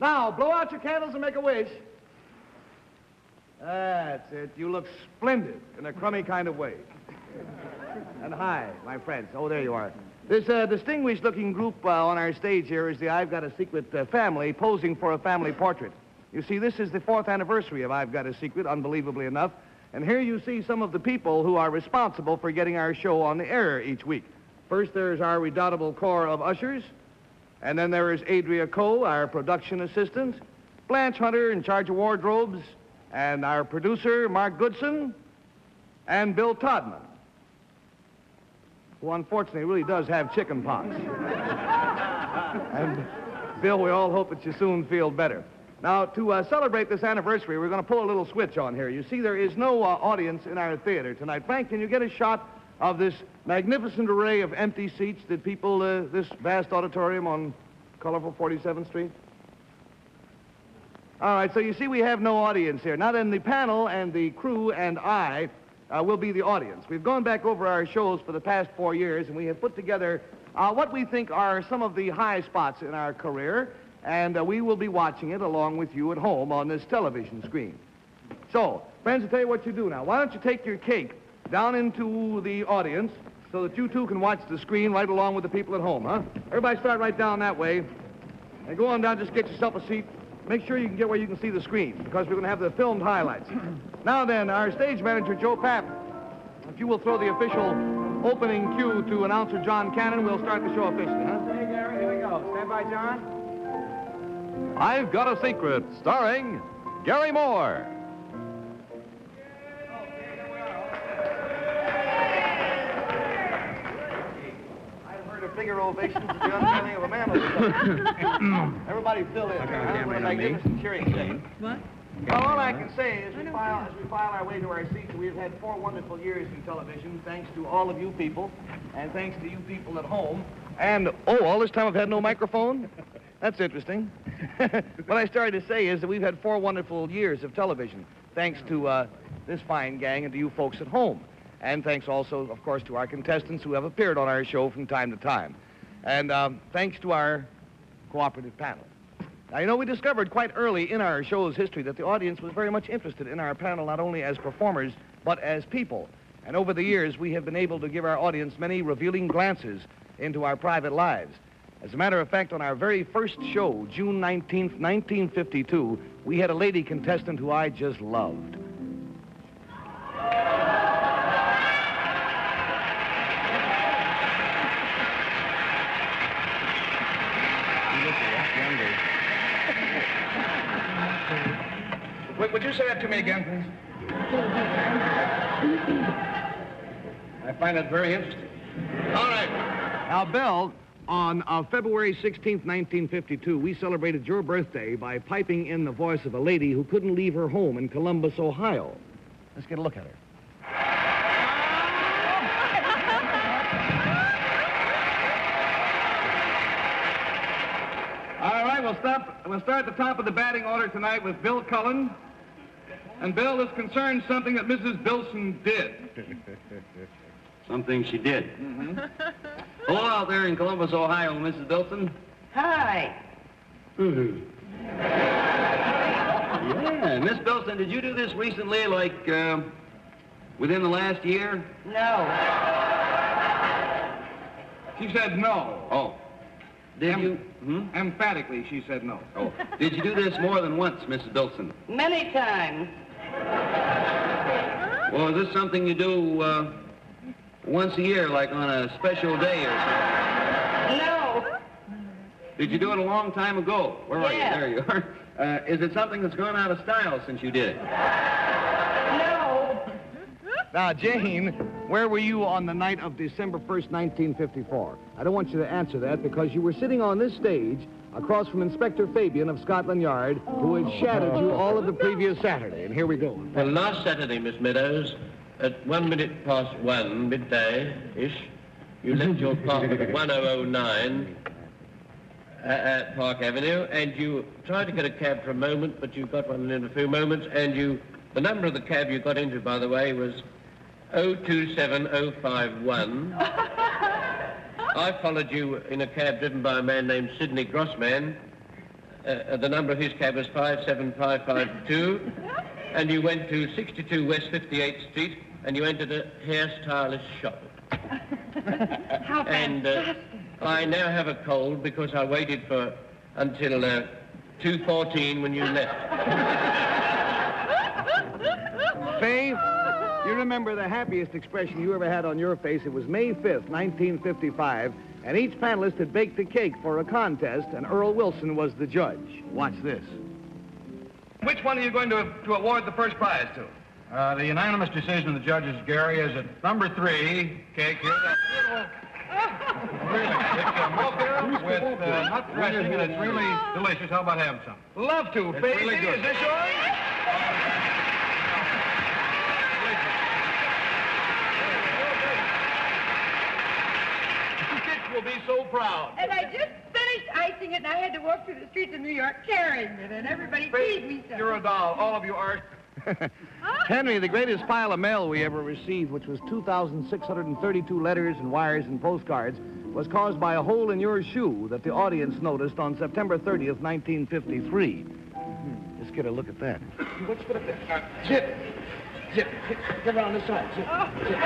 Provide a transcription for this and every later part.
Now, blow out your candles and make a wish. That's it. You look splendid in a crummy kind of way. And hi, my friends. Oh, there you are. This distinguished-looking group on our stage here is the I've Got a Secret family posing for a family portrait. You see, this is the 4th anniversary of I've Got a Secret, unbelievably enough. And here you see some of the people who are responsible for getting our show on the air each week. First, there's our redoubtable corps of ushers. And then there is Adria Coe, our production assistant. Blanche Hunter, in charge of wardrobes. And our producer, Mark Goodson. And Bill Todman, who unfortunately really does have chicken pox. And Bill, we all hope that you soon feel better. Now, to celebrate this anniversary, we're going to pull a little switch on here. You see, there is no audience in our theater tonight. Frank, can you get a shot of this magnificent array of empty seats that people, this vast auditorium on colorful 47th Street? All right, so you see we have no audience here. Now then, the panel and the crew and I will be the audience. We've gone back over our shows for the past 4 years, and we have put together what we think are some of the high spots in our career, and we will be watching it along with you at home on this television screen. So, friends, I'll tell you what you do now. Why don't you take your cake down into the audience so that you too can watch the screen right along with the people at home, huh? Everybody start right down that way. And go on down, just get yourself a seat. Make sure you can get where you can see the screen, because we're going to have the filmed highlights. Now then, our stage manager, Joe Papp, if you will throw the official opening cue to announcer John Cannon, we'll start the show officially, huh? Hey, Gary, here we go. Stand by, John. I've Got a Secret, starring Garry Moore. Bigger ovations at the unveiling of a man. Everybody fill in. What a magnificent cheering session. What? Well, all I can say is as we file our way to our seats, we've had 4 wonderful years in television, thanks to all of you people, and thanks to you people at home. And, oh, all this time I've had no microphone? That's interesting. What I started to say is that we've had 4 wonderful years of television, thanks to this fine gang and to you folks at home. And thanks also, of course, to our contestants who have appeared on our show from time to time. And thanks to our cooperative panel. Now, you know, we discovered quite early in our show's history that the audience was very much interested in our panel, not only as performers, but as people. And over the years, we have been able to give our audience many revealing glances into our private lives. As a matter of fact, on our very first show, June 19th, 1952, we had a lady contestant who I just loved. Wait, would you say that to me again, please? I find that very interesting. All right. Now, Bill, on February 16th, 1952, we celebrated your birthday by piping in the voice of a lady who couldn't leave her home in Columbus, Ohio. Let's get a look at her. All right, we'll start at the top of the batting order tonight with Bill Cullen. And, Bill, this concerns something that Mrs. Bilson did. Something she did. Mm-hmm. Hello out there in Columbus, Ohio, Mrs. Bilson. Hi. Mm-hmm. Yeah, Miss Bilson, did you do this recently, like, within the last year? No. She said no. Oh. Did you? Emphatically, she said no. Oh. Did you do this more than once, Mrs. Bilson? Many times. Well, is this something you do once a year, like on a special day or something? No. Did you do it a long time ago? Where are you? There you are. Is it something that's gone out of style since you did it? No. Now, Jane, where were you on the night of December 1st, 1954? I don't want you to answer that because you were sitting on this stage across from Inspector Fabian of Scotland Yard, who had shadowed you all of the previous Saturday. And here we go. Well, last Saturday, Miss Meadows, at 1:01, midday-ish, you left your apartment at 1009 at Park Avenue, and you tried to get a cab for a moment, but you got one in a few moments, and the number of the cab you got into, by the way, was 027051. I followed you in a cab driven by a man named Sidney Grossman, the number of his cab was 57552, and you went to 62 West 58th Street, and you entered a hairstylist shop. How fantastic. And I now have a cold because I waited until 2:14 when you left. Faye, you remember the happiest expression you ever had on your face. It was May 5th, 1955, and each panelist had baked a cake for a contest, and Earl Wilson was the judge. Watch this. Which one are you going to award the first prize to? The unanimous decision of the judges, Gary, is at number 3, cake here. That's beautiful. Really, it's a mocha with nut dressing, and it's really delicious. How about having some? Love to, It's Faye. really good. Is this yours? Will be so proud. And I just finished icing it, and I had to walk through the streets of New York carrying it, and everybody teased me so. You're a doll. All of you are. Henry, the greatest pile of mail we ever received, which was 2,632 letters and wires and postcards, was caused by a hole in your shoe that the audience noticed on September 30th, 1953. Let's get a look at that. Let's put it there. Zip. Zip. Get around this side. Zip. Zip.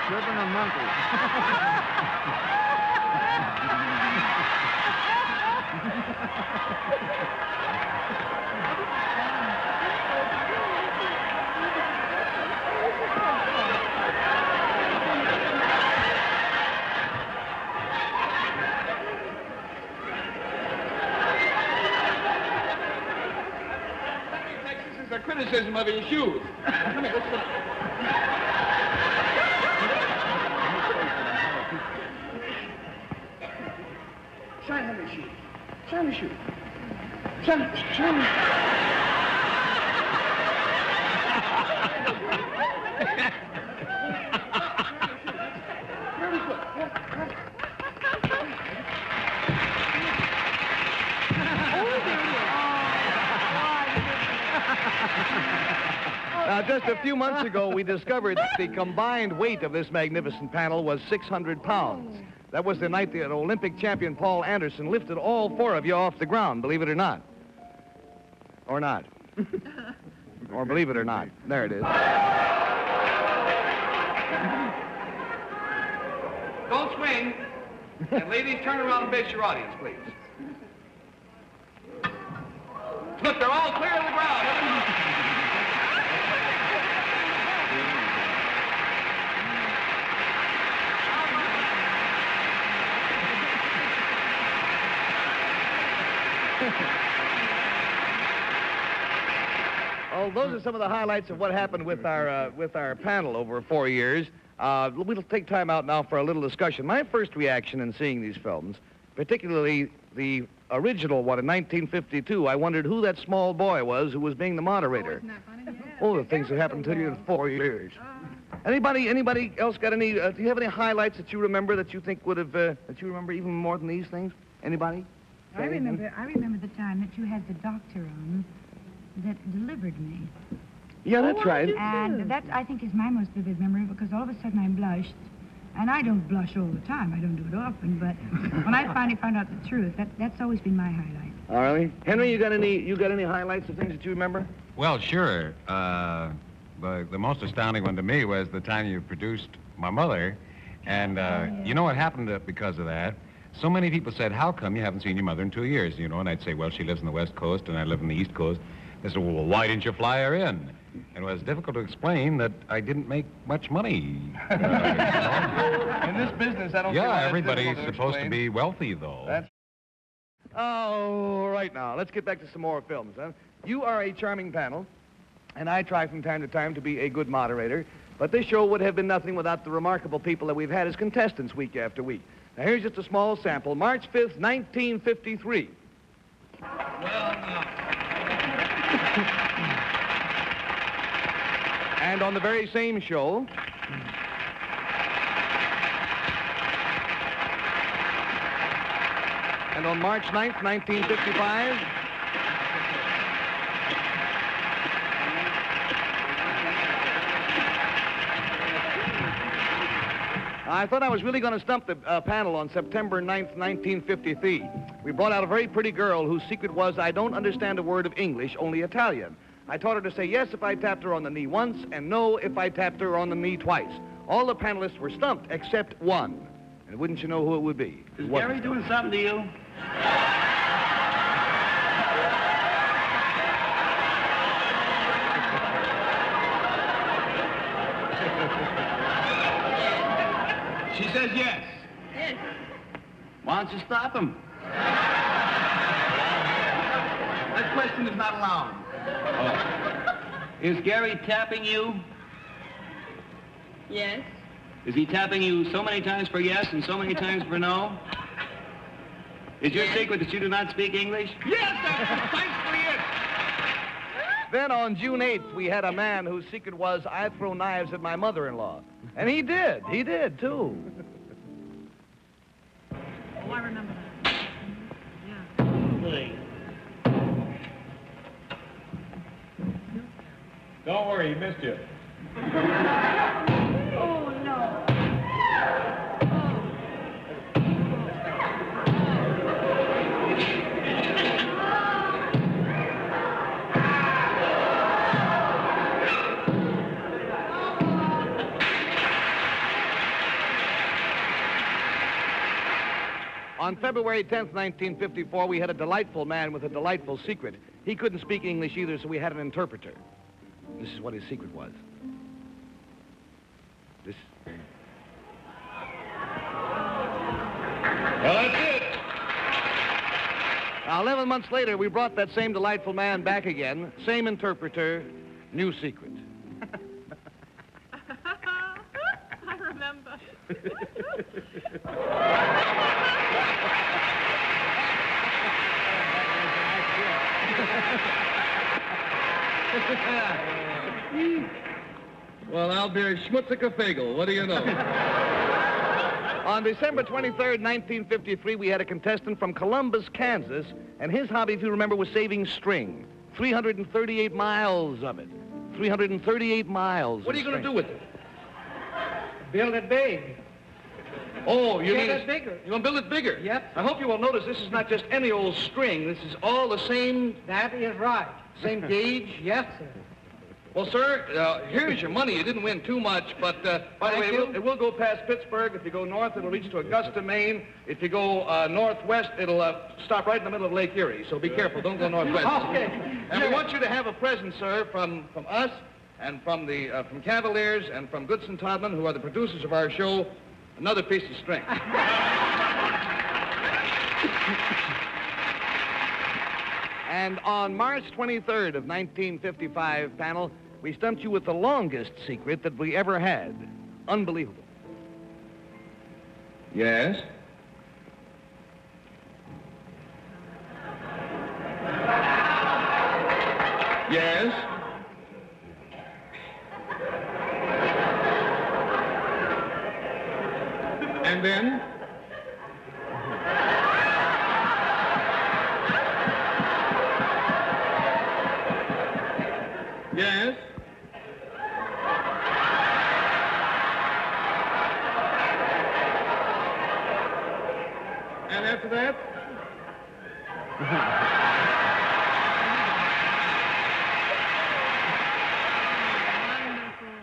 Tripping a monkey. This is a criticism of his shoes. Come here, let's go. Shine on the shoe. Shine the shoe. Shine. Very good. Now, just a few months ago, we discovered that the combined weight of this magnificent panel was 600 pounds. That was the night the Olympic champion Paul Anderson lifted all 4 of you off the ground, believe it or not. Or not. Or believe it or not. There it is. Don't swing. And ladies, turn around and face your audience, please. Look, they're all clear of the ground. Oh, those are some of the highlights of what happened with our panel over 4 years. We'll take time out now for a little discussion. My first reaction in seeing these films, particularly the original one in 1952, I wondered who that small boy was who was being the moderator. Oh, the things that happened to you in 4 years. Anybody else got any? Do you have any highlights that you remember that you think would have that you remember even more than these things? Anybody? I remember the time that you had the doctor on that delivered me. Yeah, that's right. And that, I think, is my most vivid memory because all of a sudden I blushed. And I don't blush all the time. I don't do it often. But when I finally found out the truth, that's always been my highlight. Oh, really? Henry, you got any highlights of things that you remember? Well, sure. The most astounding one to me was the time you produced my mother. And you know what happened because of that? So many people said, how come you haven't seen your mother in 2 years? You know, and I'd say, well, she lives on the West Coast and I live on the East Coast. They said, well, why didn't you fly her in? And it was difficult to explain that I didn't make much money. In this business, I don't think Yeah, everybody's supposed to be wealthy, though. That's... Oh, right now, let's get back to some more films, huh? You are a charming panel, and I try from time to time to be a good moderator, but this show would have been nothing without the remarkable people that we've had as contestants week after week. Now, here's just a small sample. March 5th, 1953. And on the very same show, and on March 9th, 1955, I thought I was really going to stump the panel on September 9th, 1953. We brought out a very pretty girl whose secret was, I don't understand a word of English, only Italian. I taught her to say yes if I tapped her on the knee once and no if I tapped her on the knee twice. All the panelists were stumped except one. And wouldn't you know who it would be? Is Garry doing something to you? She says yes. Yes. Why don't you stop him? That question is not allowed. Is Garry tapping you? Yes. Is he tapping you so many times for yes and so many times for no? Is your secret that you do not speak English? Yes, that's precisely it. Then on June 8th, we had a man whose secret was, I throw knives at my mother-in-law. And he did, too. Oh, I remember that. Yeah. Don't worry, he missed you. Oh, no. On February 10th, 1954, we had a delightful man with a delightful secret. He couldn't speak English either, so we had an interpreter. This is what his secret was. This. Well, that's it. Now, 11 months later, we brought that same delightful man back again. Same interpreter, new secret. I remember. Well, I'll be a schmutzikafagel. What do you know? On December 23rd, 1953, we had a contestant from Columbus, Kansas, and his hobby, if you remember, was saving string. 338 miles of it. 338 miles. What are you going to do with it? Build it big. Oh, you Build mean it bigger. You want to build it bigger? Yep. I hope you will notice this is not just any old string. This is all the same. That is right. Same gauge? Yes, sir. Well, sir, here's your money. You didn't win too much, but by the way, it will go past Pittsburgh. If you go north, it'll reach to Augusta, Maine. If you go northwest, it'll stop right in the middle of Lake Erie. So be careful. Don't go northwest. Okay. And we want you to have a present, sir, from us and from Cavaliers and from Goodson Todman, who are the producers of our show, another piece of string. And on March 23rd of 1955, panel, we stumped you with the longest secret that we ever had. Unbelievable. Yes? Yes? And then? Yes? And after that?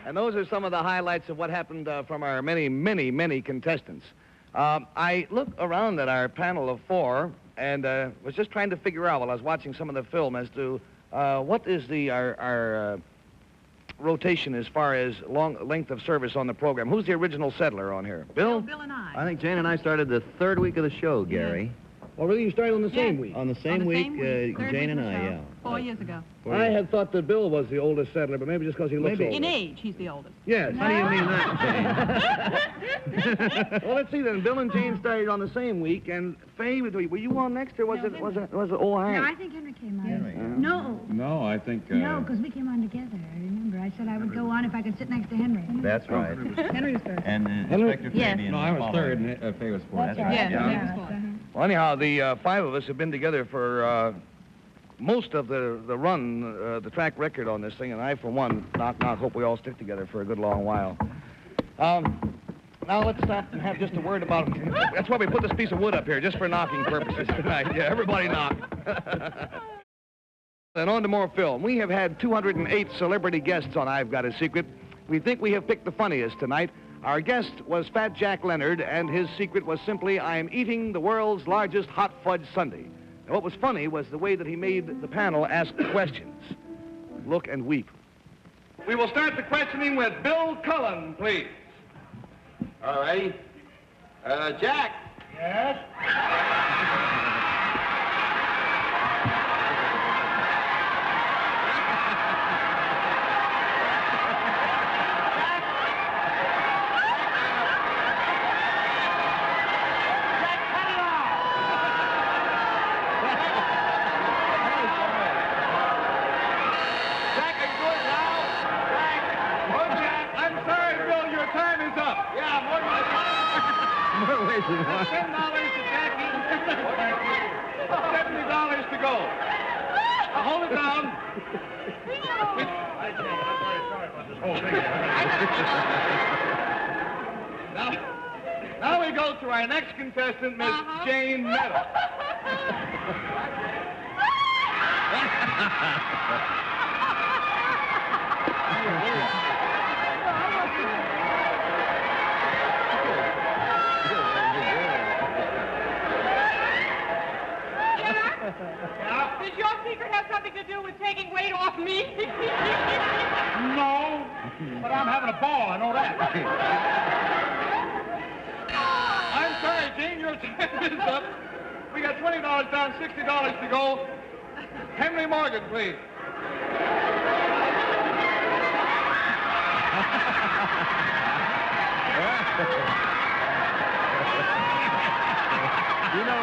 And those are some of the highlights of what happened from our many, many, many contestants. I looked around at our panel of four and was just trying to figure out while I was watching some of the film as to what is our rotation as far as length of service on the program. Who's the original settler on here? Bill? Bill and I. I think Jane and I started the third week of the show, Gary. Oh, really? You started on the same week? On the same week, third Jane week and of the I, show, yeah. 4 years ago. I had thought that Bill was the oldest settler, but maybe just because he looks older. In age, he's the oldest. Yes. How do you mean that, Jane? Well, let's see then. Bill and Jane started on the same week, and Faye, were you on next, or was it old Hank? No, I think Henry came on. No. No, I think... No, because we came on together. I remember. I said I would go on if I could sit next to Henry. That's right. Henry was first. And Inspector Fabian. No, I was third, and Faye was fourth. That's right. Yeah, Yeah. Henry was fourth. Well, anyhow, the five of us have been together for most of the run, the track record on this thing, and I, for one, knock, hope we all stick together for a good long while. Now let's stop and have just a word about it. That's why we put this piece of wood up here, just for knocking purposes tonight. Yeah, everybody knock. And on to more film. We have had 208 celebrity guests on I've Got a Secret. We think we have picked the funniest tonight. Our guest was Fat Jack Leonard, and his secret was simply, I am eating the world's largest hot fudge sundae. Now, what was funny was the way that he made the panel ask questions. Look and weep. We will start the questioning with Bill Cullen, please. All righty. Jack. Yes? $10 to Jackie. $70 to go. Now hold it down. Now we go to our next contestant, Miss Jane Meadows. Does your secret have something to do with taking weight off me? No, but I'm having a ball, I know that. I'm sorry, Jane, your time is up. We got $20 down, $60 to go. Henry Morgan, please. You know,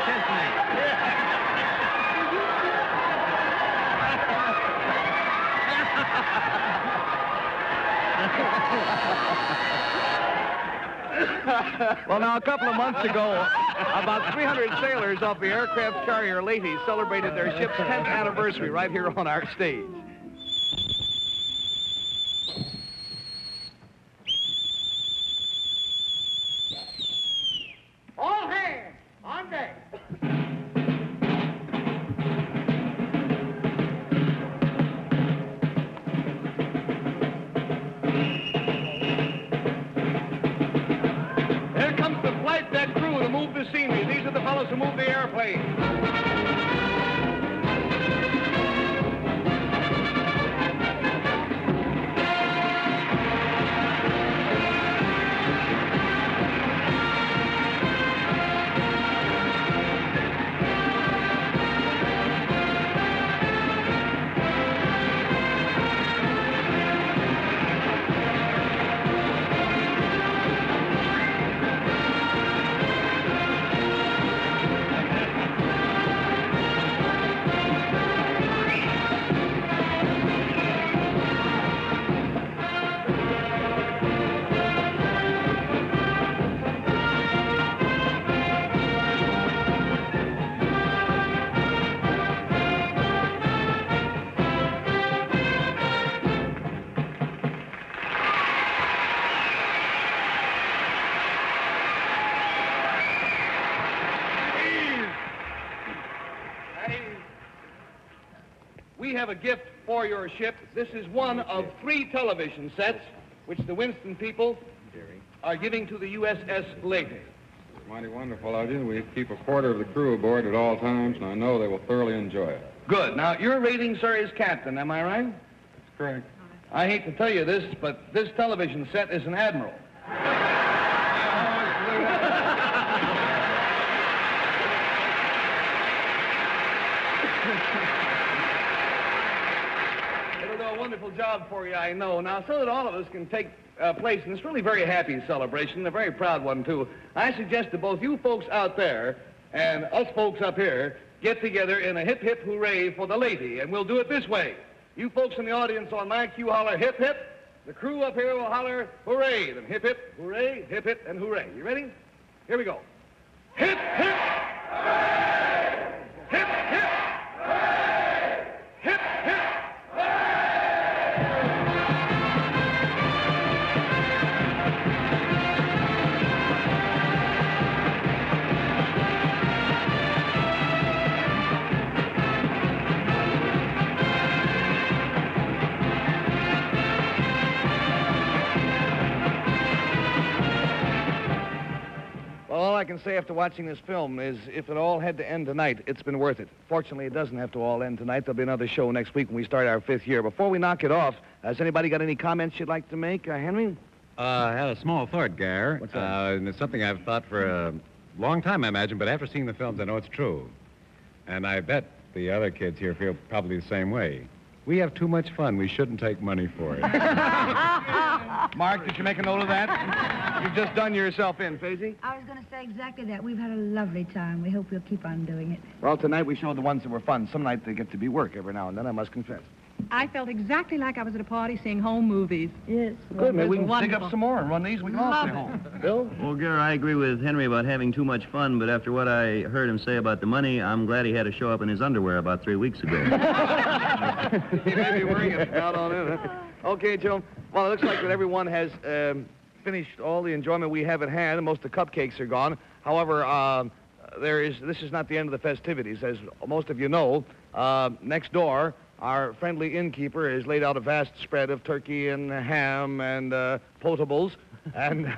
kiss me. Well, now, a couple of months ago, about 300 sailors off the aircraft carrier Lady celebrated their ship's 10th anniversary right here on our stage. All hands on deck. Here comes the flight deck crew to move the scenery. These are the fellows who move the airplane. We have a gift for your ship. This is one of 3 television sets which the Winston people are giving to the USS Lady. It's mighty wonderful of you. We keep a quarter of the crew aboard at all times, and I know they will thoroughly enjoy it. Good. Now, your rating, sir, is captain, am I right? That's correct. I hate to tell you this, but this television set is an admiral. It'll do a wonderful job for you, I know. Now, so that all of us can take place in this really very happy celebration, a very proud one, too, I suggest that both you folks out there and us folks up here get together in a hip, hip, hooray for the lady, and we'll do it this way. You folks in the audience on my cue holler hip, hip. The crew up here will holler hooray. Then hip, hip, hooray, hip, hip, and hooray. You ready? Here we go. Hip, hip, hooray! Hip, hip, hooray! Hip, hip, hooray! I can say after watching this film is if it all had to end tonight, it's been worth it. Fortunately, it doesn't have to all end tonight. There'll be another show next week when we start our 5th year. Before we knock it off, has anybody got any comments you'd like to make? Henry? I had a small thought, Gar. What's that? And it's something I've thought for a long time, I imagine, but after seeing the films, I know it's true. And I bet the other kids here feel probably the same way. We have too much fun. We shouldn't take money for it. Mark, did you make a note of that? You've just done yourself in, Faisy. I was going to say exactly that. We've had a lovely time. We hope we'll keep on doing it. Well, tonight we showed the ones that were fun. Some night they get to be work every now and then, I must confess. I felt exactly like I was at a party seeing home movies. Yes. Good, maybe we can dig Wonderful. up some more and run these. We can all stay home. Bill? Well, Gary, I agree with Henry about having too much fun, but after what I heard him say about the money, I'm glad he had to show up in his underwear about 3 weeks ago. He may be wearing it out on it. Huh? Okay, Joe. Well, it looks like that everyone has finished all the enjoyment we have at hand, and most of the cupcakes are gone. However, this is not the end of the festivities. As most of you know, next door, our friendly innkeeper has laid out a vast spread of turkey and ham and potables. And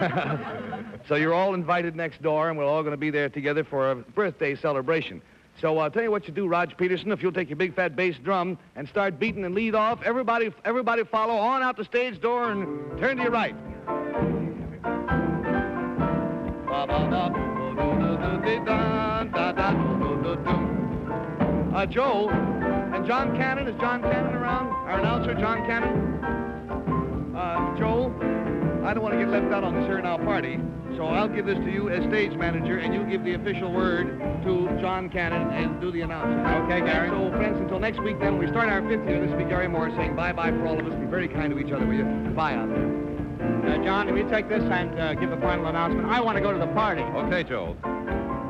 so you're all invited next door, and we're all going to be there together for a birthday celebration. So I'll tell you what you do, Rog Peterson. If you'll take your big fat bass drum and start beating and lead off, everybody follow on out the stage door and turn to your right. Joe and John Cannon. Is John Cannon around? Our announcer, John Cannon? Joe, I don't want to get left out on this here now party, so I'll give this to you as stage manager, and you give the official word to John Cannon and do the announcing. Okay, Gary. So, friends, until next week, then, when we start our 5th year, this will be Garry Moore saying bye-bye for all of us. Be very kind to each other, will you? And bye out there. John, will you take this and give the final announcement? I want to go to the party. Okay, Joe.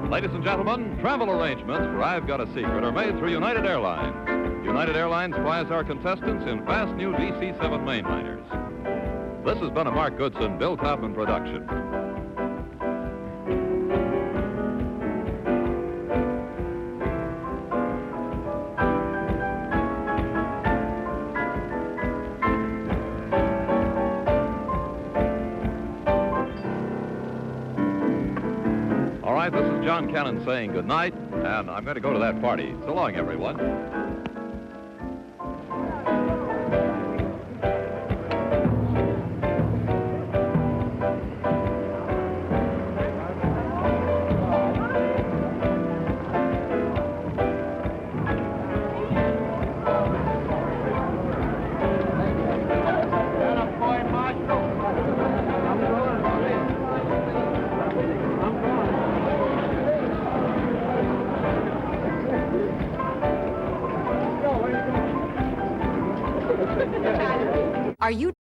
Ladies and gentlemen, travel arrangements for I've Got a Secret are made through United Airlines. United Airlines flies our contestants in fast new DC-7 mainliners. This has been a Mark Goodson, Bill Taubman production. All right, this is John Cannon saying good night, and I'm going to go to that party. So long, everyone. Are you